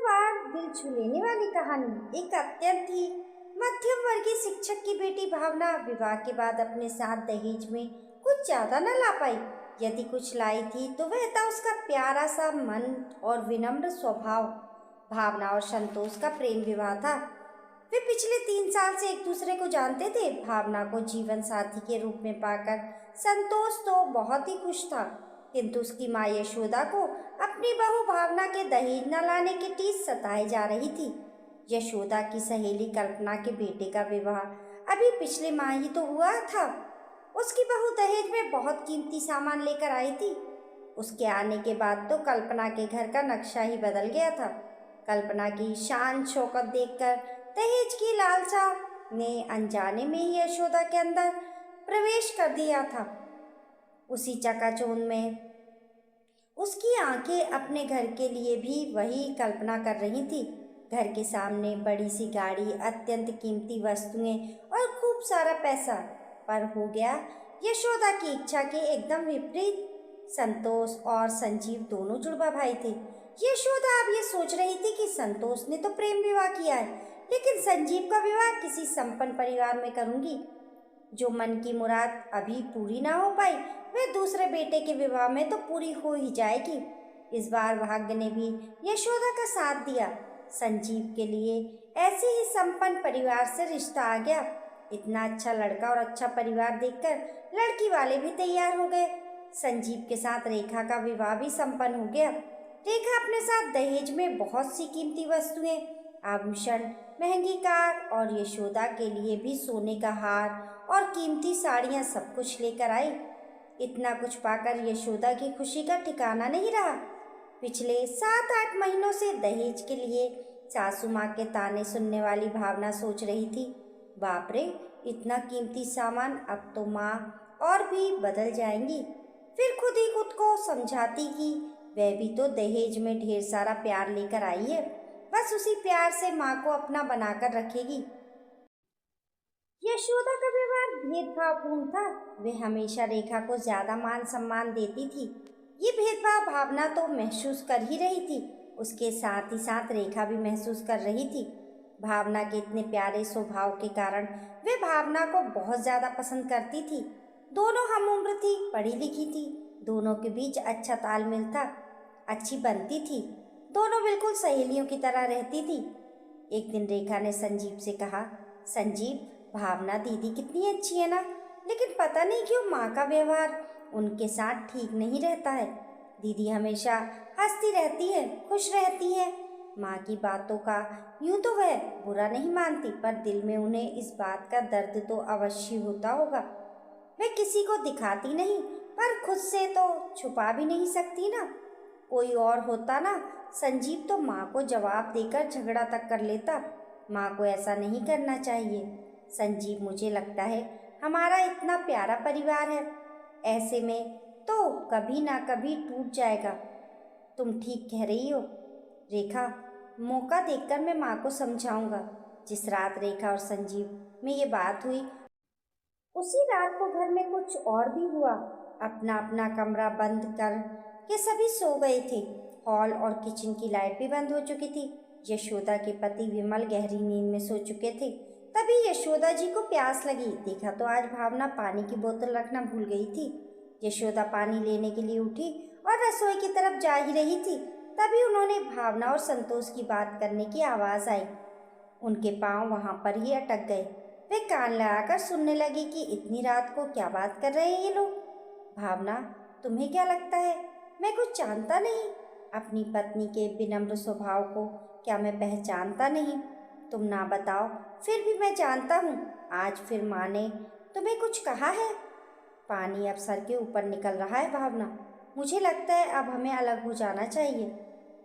बार दिल छू लेने वाली कहानी। एक अत्यंत ही मध्यम वर्गीय शिक्षक की बेटी भावना विवाह के बाद अपने साथ दहेज में कुछ ज्यादा न ला पाई। यदि कुछ लाई थी तो वह था उसका प्यारा सा मन और विनम्र स्वभाव। भावना और संतोष का प्रेम विवाह था। वे पिछले 3 साल से एक दूसरे को जानते थे। भावना को जीवन साथी के रूप में पाकर संतोष तो बहुत ही खुश था, किंतु उसकी माँ यशोदा को अपनी बहू भावना के दहेज न लाने की टीस सताई जा रही थी। यशोदा की सहेली कल्पना के बेटे का विवाह अभी पिछले माह ही तो हुआ था। उसकी बहू दहेज में बहुत कीमती सामान लेकर आई थी। उसके आने के बाद तो कल्पना के घर का नक्शा ही बदल गया था। कल्पना की शान शौकत देखकर दहेज की लालसा ने अनजाने में ही यशोदा के अंदर प्रवेश कर दिया था। उसी चकाचौंध में उसकी आंखें अपने घर के लिए भी वही कल्पना कर रही थी। घर के सामने बड़ी सी गाड़ी, अत्यंत कीमती वस्तुएं और खूब सारा पैसा। पर हो गया यशोदा की इच्छा के एकदम विपरीत। संतोष और संजीव दोनों जुड़वा भाई थे। यशोदा अब ये सोच रही थी कि संतोष ने तो प्रेम विवाह किया है, लेकिन संजीव का विवाह किसी संपन्न परिवार में करूंगी। जो मन की मुराद अभी पूरी ना हो पाई वह दूसरे बेटे के विवाह में तो पूरी हो ही जाएगी। इस बार भाग्य ने भी यशोदा का साथ दिया। संजीव के लिए ऐसे ही संपन्न परिवार से रिश्ता आ गया। इतना अच्छा लड़का और अच्छा परिवार देखकर लड़की वाले भी तैयार हो गए। संजीव के साथ रेखा का विवाह भी संपन्न हो गया। रेखा अपने साथ दहेज में बहुत सी कीमती वस्तुएं, आभूषण, महंगी कार और यशोदा के लिए भी सोने का हार और कीमती साड़ियां सब कुछ लेकर आई। इतना कुछ पाकर यशोदा की खुशी का ठिकाना नहीं रहा। पिछले 7-8 महीनों से दहेज के लिए सासू माँ के ताने सुनने वाली भावना सोच रही थी, बाप रे, इतना कीमती सामान, अब तो माँ और भी बदल जाएंगी। फिर खुद ही खुद को समझाती कि वह भी तो दहेज में ढेर सारा प्यार लेकर आई है, बस उसी प्यार से माँ को अपना बनाकर रखेगी। यशोदा का व्यवहार भेदभावपूर्ण था। वे हमेशा रेखा को ज्यादा मान सम्मान देती थी। ये भेदभाव भावना तो महसूस कर ही रही थी, उसके साथ ही साथ रेखा भी महसूस कर रही थी। भावना के इतने प्यारे स्वभाव के कारण वे भावना को बहुत ज्यादा पसंद करती थी। दोनों हम उम्र थी, पढ़ी लिखी थी, दोनों के बीच अच्छा तालमेल था, अच्छी बनती थी, दोनों बिल्कुल सहेलियों की तरह रहती थी। एक दिन रेखा ने संजीव से कहा, संजीव, भावना दीदी कितनी अच्छी है ना, लेकिन पता नहीं क्यों माँ का व्यवहार उनके साथ ठीक नहीं रहता है। दीदी हमेशा हंसती रहती है, खुश रहती है। माँ की बातों का यूं तो वह बुरा नहीं मानती, पर दिल में उन्हें इस बात का दर्द तो अवश्य होता होगा। वह किसी को दिखाती नहीं, पर खुद से तो छुपा भी नहीं सकती ना। कोई और होता ना, संजीव तो माँ को जवाब देकर झगड़ा तक कर लेता। माँ को ऐसा नहीं करना चाहिए। संजीव, मुझे लगता है हमारा इतना प्यारा परिवार है, ऐसे में तो कभी ना कभी टूट जाएगा। तुम ठीक कह रही हो रेखा, मौका देखकर मैं माँ को समझाऊंगा। जिस रात रेखा और संजीव में ये बात हुई, उसी रात को घर में कुछ और भी हुआ। अपना अपना कमरा बंद कर के सभी सो गए थे। हॉल और किचन की लाइट भी बंद हो चुकी थी। यशोदा के पति विमल गहरी नींद में सो चुके थे। तभी यशोदा जी को प्यास लगी। देखा तो आज भावना पानी की बोतल रखना भूल गई थी। यशोदा पानी लेने के लिए उठी और रसोई की तरफ जा ही रही थी। तभी उन्होंने भावना और संतोष की बात करने की आवाज़ आई। उनके पांव वहां पर ही अटक गए। वे कान लगाकर सुनने लगी कि इतनी रात को क्या बात कर रहे हैं ये लोग। भावना, तुम्हें क्या लगता है मैं कुछ जानता नहीं? अपनी पत्नी के विनम्र स्वभाव को क्या मैं पहचानता नहीं? तुम ना बताओ, फिर भी मैं जानता हूँ। आज फिर माँ ने तुम्हें कुछ कहा है? पानी अब सर के ऊपर निकल रहा है भावना। मुझे लगता है अब हमें अलग हो जाना चाहिए।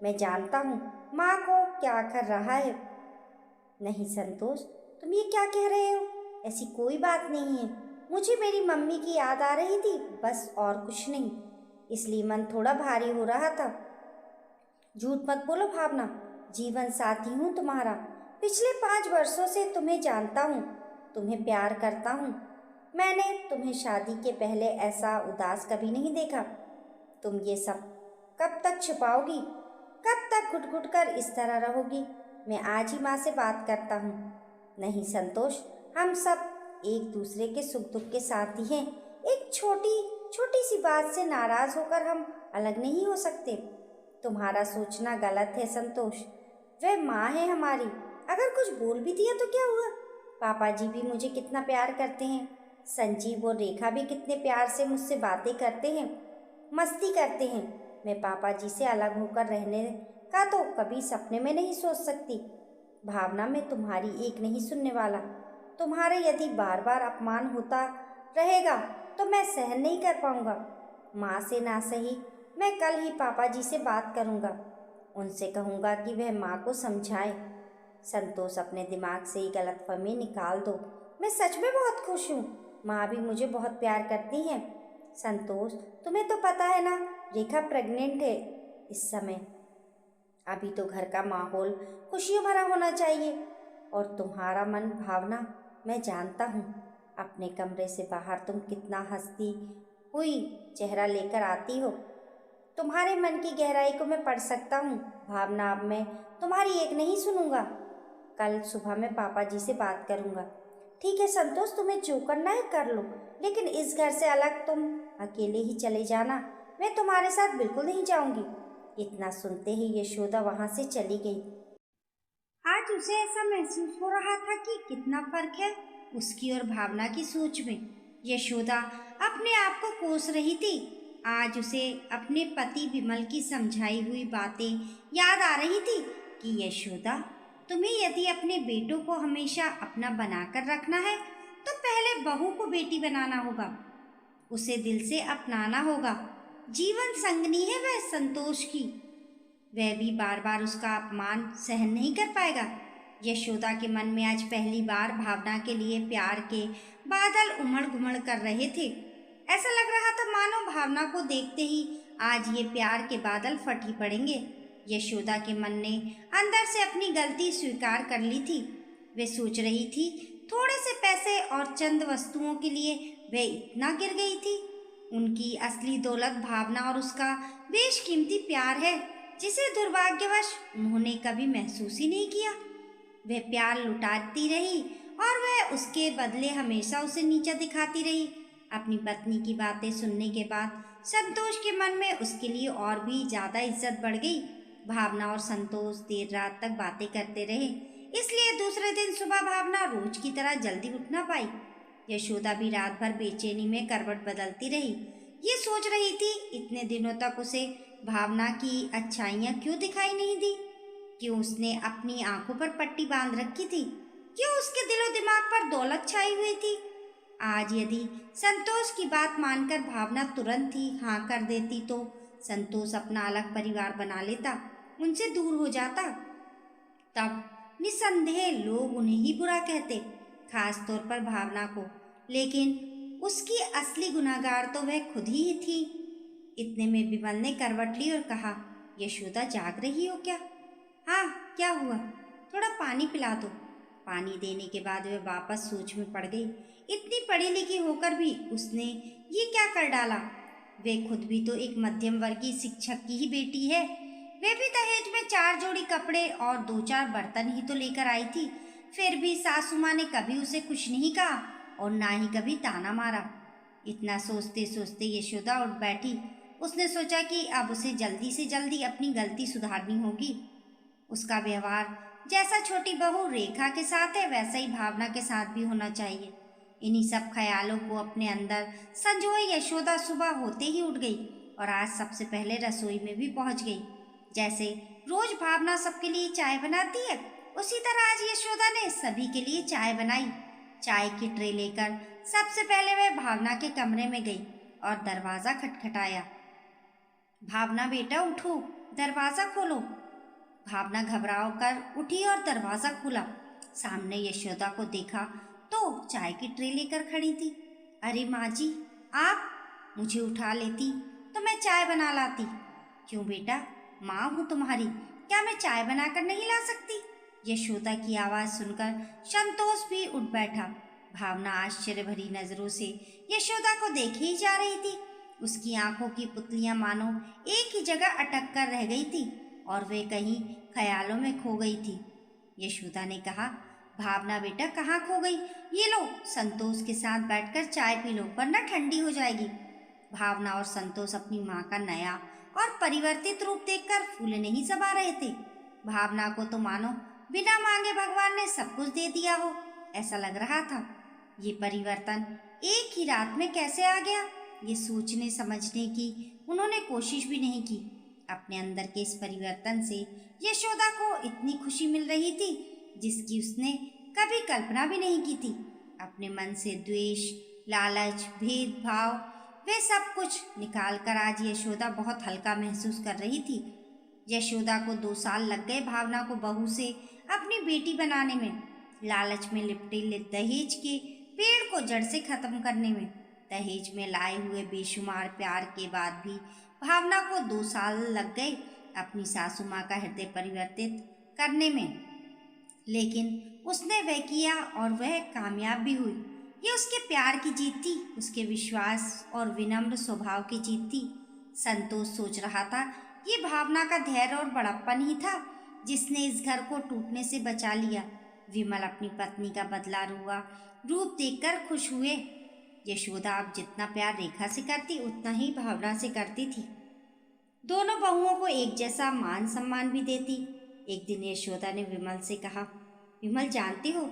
मैं जानता हूँ माँ को क्या कर रहा है। नहीं संतोष, तुम ये क्या कह रहे हो? ऐसी कोई बात नहीं है। मुझे मेरी मम्मी की याद आ रही थी, बस और कुछ नहीं, इसलिए मन थोड़ा भारी हो रहा था। झूठ मत बोलो भावना, जीवन साथी हूँ तुम्हारा। पिछले 5 वर्षों से तुम्हें जानता हूँ, तुम्हें प्यार करता हूँ। मैंने तुम्हें शादी के पहले ऐसा उदास कभी नहीं देखा। तुम ये सब कब तक छिपाओगी? कब तक घुट घुट कर इस तरह रहोगी? मैं आज ही माँ से बात करता हूँ। नहीं संतोष, हम सब एक दूसरे के सुख दुख के साथी हैं। एक छोटी छोटी सी बात से नाराज होकर हम अलग नहीं हो सकते। तुम्हारा सोचना गलत है संतोष। वह माँ है हमारी, अगर कुछ बोल भी दिया तो क्या हुआ? पापा जी भी मुझे कितना प्यार करते हैं। संजीव और रेखा भी कितने प्यार से मुझसे बातें करते हैं, मस्ती करते हैं। मैं पापा जी से अलग होकर रहने का तो कभी सपने में नहीं सोच सकती। भावना, मैं तुम्हारी एक नहीं सुनने वाला। तुम्हारे यदि बार बार अपमान होता रहेगा तो मैं सहन नहीं कर पाऊंगा। माँ से ना सही, मैं कल ही पापा जी से बात करूंगा। उनसे कहूंगा कि वह माँ को समझाए। संतोष, अपने दिमाग से ही गलतफहमी निकाल दो। मैं सच में बहुत खुश हूँ। माँ भी मुझे बहुत प्यार करती हैं। संतोष, तुम्हें तो पता है ना, रेखा प्रेग्नेंट है इस समय। अभी तो घर का माहौल खुशियों भरा होना चाहिए। और तुम्हारा मन भावना, मैं जानता हूँ। अपने कमरे से बाहर तुम कितना हंसती हुई चेहरा लेकर आती हो। तुम्हारे मन की गहराई को मैं पढ़ सकता हूँ। भावना, अब मैं तुम्हारी एक नहीं सुनूंगा। कल सुबह मैं पापा जी से बात करूँगा। ठीक है संतोष, तुम्हें जो करना है कर लो, लेकिन इस घर से अलग तुम अकेले ही चले जाना। मैं तुम्हारे साथ बिल्कुल नहीं जाऊंगी। इतना सुनते ही यशोदा वहाँ से चली गई। आज उसे ऐसा महसूस हो रहा था कि कितना फर्क है उसकी और भावना की सोच में। यशोदा अपने आप को कोस रही थी। आज उसे अपने पति विमल की समझाई हुई बातें याद आ रही थी कि यशोदा, तुम्हें यदि अपने बेटों को हमेशा अपना बनाकर रखना है तो पहले बहू को बेटी बनाना होगा, उसे दिल से अपनाना होगा। जीवन संगनी है वह संतोष की, वह भी बार बार उसका अपमान सहन नहीं कर पाएगा। यशोदा के मन में आज पहली बार भावना के लिए प्यार के बादल उमड़ घुमड़ कर रहे थे। ऐसा लग रहा था मानो भावना को देखते ही आज ये प्यार के बादल फट ही पड़ेंगे। यशोदा के मन ने अंदर से अपनी गलती स्वीकार कर ली थी। वे सोच रही थी, थोड़े से पैसे और चंद वस्तुओं के लिए वे इतना गिर गई थी। उनकी असली दौलत भावना और उसका बेशकीमती प्यार है, जिसे दुर्भाग्यवश उन्होंने कभी महसूस ही नहीं किया। वह प्यार लुटाती रही और वह उसके बदले हमेशा उसे नीचा दिखाती रही। अपनी पत्नी की बातें सुनने के बाद संतोष के मन में उसके लिए और भी ज्यादा इज्जत बढ़ गई। भावना और संतोष देर रात तक बातें करते रहे, इसलिए दूसरे दिन सुबह भावना रोज की तरह जल्दी उठ ना पाई। यशोदा भी रात भर बेचैनी में करवट बदलती रही। ये सोच रही थी, इतने दिनों तक उसे भावना की अच्छाइयाँ क्यों दिखाई नहीं दी? क्यों उसने अपनी आंखों पर पट्टी बांध रखी थी? क्यों उसके दिलो दिमाग पर दौलत छाई हुई थी? आज यदि संतोष की बात मानकर भावना तुरंत ही हाँ कर देती तो संतोष अपना अलग परिवार बना लेता, उनसे दूर हो जाता। तब निसंदेह लोग उन्हें ही बुरा कहते, खास तौर पर भावना को। लेकिन उसकी असली गुनाहगार तो वह खुद ही थी। इतने में विमल ने करवट ली और कहा, यशोदा जाग रही हो क्या? हाँ, क्या हुआ? थोड़ा पानी पिला दो। पानी देने के बाद वह वापस सोच में पड़ गई। इतनी पढ़ी लिखी होकर भी उसने ये क्या कर डाला? वे खुद भी तो एक मध्यम वर्गीय शिक्षक की ही बेटी है। वे भी दहेज में 4 जोड़ी कपड़े और 2-4 बर्तन ही तो लेकर आई थी। फिर भी सासू माँ ने कभी उसे कुछ नहीं कहा और ना ही कभी ताना मारा। इतना सोचते सोचते यशोदा उठ बैठी। उसने सोचा कि अब उसे जल्दी से जल्दी अपनी गलती सुधारनी होगी। उसका व्यवहार जैसा छोटी बहू रेखा के साथ है वैसा ही भावना के साथ भी होना चाहिए। इन्हीं सब ख्यालों को अपने अंदर संजोए यशोदा सुबह होते ही उठ गई और आज सबसे पहले रसोई में भी पहुंच गई। जैसे रोज भावना सबके लिए चाय बनाती है, उसी तरह आज यशोदा ने सभी के लिए चाय बनाई। चाय की ट्रे लेकर सबसे पहले वह भावना के कमरे में गई और दरवाज़ा खटखटाया। भावना बेटा उठो, दरवाज़ा खोलो। भावना घबराव कर उठी और दरवाज़ा खुला। सामने यशोदा को देखा तो चाय की ट्रे लेकर खड़ी थी। अरे माँ जी, आप? मुझे उठा लेती तो मैं चाय बना लाती। क्यों बेटा, माँ हूँ तुम्हारी, क्या मैं चाय बनाकर नहीं ला सकती? यशोदा की आवाज़ सुनकर संतोष भी उठ बैठा। भावना आश्चर्य भरी नजरों से यशोदा को देखे ही जा रही थी। उसकी आंखों की पुतलियां मानो एक ही जगह अटक कर रह गई थी। और वह कहीं ख्यालों में खो गई थी। यशोदा ने कहा, भावना बेटा कहाँ खो गई? ये लो, संतोष के साथ बैठकर चाय पी लो, वरना ठंडी हो जाएगी। भावना और संतोष अपनी माँ का नया और परिवर्तित रूप देखकर फूलने ही समा रहे थे। भावना को तो मानो बिना मांगे भगवान ने सब कुछ दे दिया हो, ऐसा लग रहा था। ये परिवर्तन एक ही रात में कैसे आ गया, ये सोचने समझने की उन्होंने कोशिश भी नहीं की। अपने अंदर के इस परिवर्तन से यशोदा को इतनी खुशी मिल रही थी जिसकी उसने कभी कल्पना भी नहीं की थी। अपने मन से द्वेष, लालच, भेदभाव, वे सब कुछ निकालकर आज यशोदा बहुत हल्का महसूस कर रही थी। यशोदा को 2 साल लग गए भावना को बहू से अपनी बेटी बनाने में, लालच में लिपटे दहेज के पेड़ को जड़ से खत्म करने में। दहेज में लाए हुए बेशुमार प्यार के बाद भी भावना को 2 साल लग गए अपनी सासू माँ का हृदय परिवर्तित करने में, लेकिन उसने वह किया और वह कामयाब भी हुई। ये उसके प्यार की जीत थी, उसके विश्वास और विनम्र स्वभाव की जीत थी। संतोष सोच रहा था ये भावना का धैर्य और बड़प्पन ही था जिसने इस घर को टूटने से बचा लिया। विमल अपनी पत्नी का बदला हुआ रूप देखकर खुश हुए। यशोदा अब जितना प्यार रेखा से करती उतना ही भावना से करती थी। दोनों बहुओं को एक जैसा मान सम्मान भी देती। एक दिन यशोदा ने विमल से कहा, विमल जानती हो,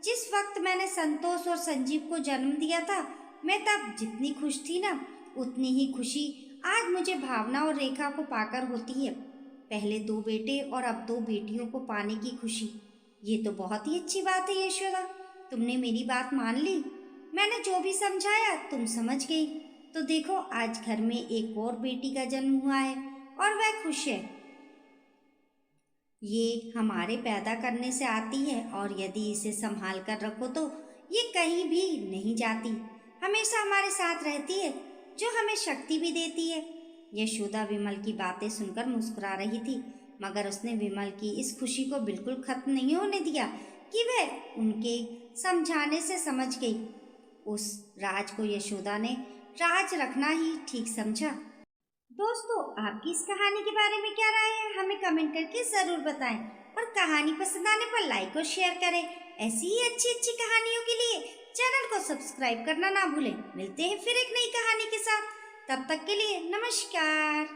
जिस वक्त मैंने संतोष और संजीव को जन्म दिया था, मैं तब जितनी खुश थी ना, उतनी ही खुशी आज मुझे भावना और रेखा को पाकर होती है। पहले 2 बेटे और अब 2 बेटियों को पाने की खुशी। ये तो बहुत ही अच्छी बात है यशोदा, तुमने मेरी बात मान ली। मैंने जो भी समझाया तुम समझ गई। तो देखो आज घर में एक और बेटी का जन्म हुआ है और वह खुश है। ये हमारे पैदा करने से आती है और यदि इसे संभाल कर रखो तो ये कहीं भी नहीं जाती, हमेशा हमारे साथ रहती है, जो हमें शक्ति भी देती है। यशोदा विमल की बातें सुनकर मुस्कुरा रही थी, मगर उसने विमल की इस खुशी को बिल्कुल खत्म नहीं होने दिया कि वह उनके समझाने से समझ गई। उस राज को यशोदा ने राज रखना ही ठीक समझा। दोस्तों, आपकी इस कहानी के बारे में क्या राय है, हमें कमेंट करके ज़रूर बताएं और कहानी पसंद आने पर लाइक और शेयर करें। ऐसी ही अच्छी अच्छी कहानियों के लिए चैनल को सब्सक्राइब करना ना भूलें। मिलते हैं फिर एक नई कहानी के साथ, तब तक के लिए नमस्कार।